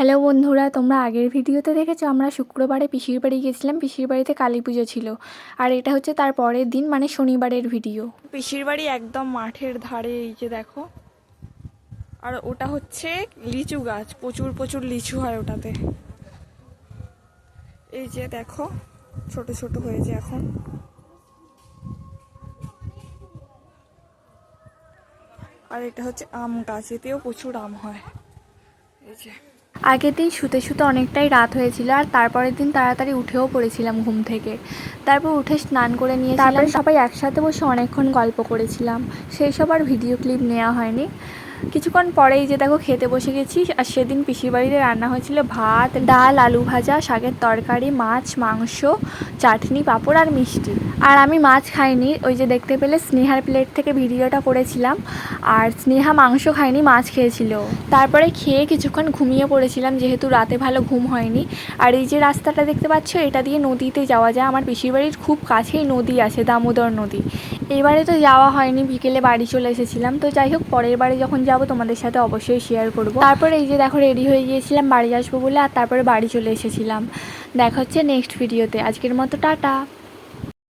Hello বন্ধুরা, তোমরা আগের ভিডিওতে দেখেছো আমরা শুক্রবারে পিসির বাড়ি গেছিলাম। পিসির বাড়িতে কালী পুজো ছিল, আর এটা হচ্ছে তার পরের দিন, মানে শনিবারের ভিডিও। পিসির বাড়ি একদম মাঠের ধারে, এই যে দেখো। আর ওটা হচ্ছে লিচু গাছ, প্রচুর প্রচুর লিচু হয় ওটাতে। এই যে দেখো, ছোট ছোট হয়েছে এখন। আর এটা হচ্ছে আম গাছ, এতেও প্রচুর আম হয়। এই যে আগের দিন শুতে শুতে অনেকটাই রাত হয়েছিল, আর তারপরের দিন তাড়াতাড়ি উঠেও পড়েছিলাম ঘুম থেকে। তারপর উঠে স্নান করে নিয়েছিলাম, তারপরে সবাই একসাথে বসে অনেকক্ষণ গল্প করেছিলাম। সেই সব আর ভিডিও ক্লিপ নেওয়া হয়নি। কিছুক্ষণ পরেই যে দেখো খেতে বসে গেছি। আর সেদিন পিসির বাড়িতে রান্না হয়েছিল ভাত, ডাল, আলু ভাজা, শাকের তরকারি, মাছ, মাংস, চাটনি, পাঁপড় আর মিষ্টি। আর আমি মাছ খাইনি, ওই যে দেখতে পেলে স্নেহার প্লেট থেকে ভিডিওটা করেছিলাম। আর স্নেহা মাংস খায়নি, মাছ খেয়েছিল। তারপরে খেয়ে কিছুক্ষণ ঘুমিয়ে পড়েছিলাম, যেহেতু রাতে ভালো ঘুম হয়নি। আর এই যে রাস্তাটা দেখতে পাচ্ছ, এটা দিয়ে নদীতে যাওয়া যায়। আমার পিসির বাড়ির খুব কাছেই নদী আছে, দামোদর নদী। এবারে তো যাওয়া হয়নি, বিকেলে বাড়ি চলে এসেছিলাম। তো যাই হোক, পরের বারে যখন যাব তোমাদের সাথে অবশ্যই শেয়ার করব। তারপরে এই যে দেখো রেডি হয়ে গিয়েছিলাম বাড়ি আসবো বলে, আর তারপরে বাড়ি চলে এসেছিলাম। দেখা হচ্ছে নেক্সট ভিডিওতে। আজকের মতো টাটা।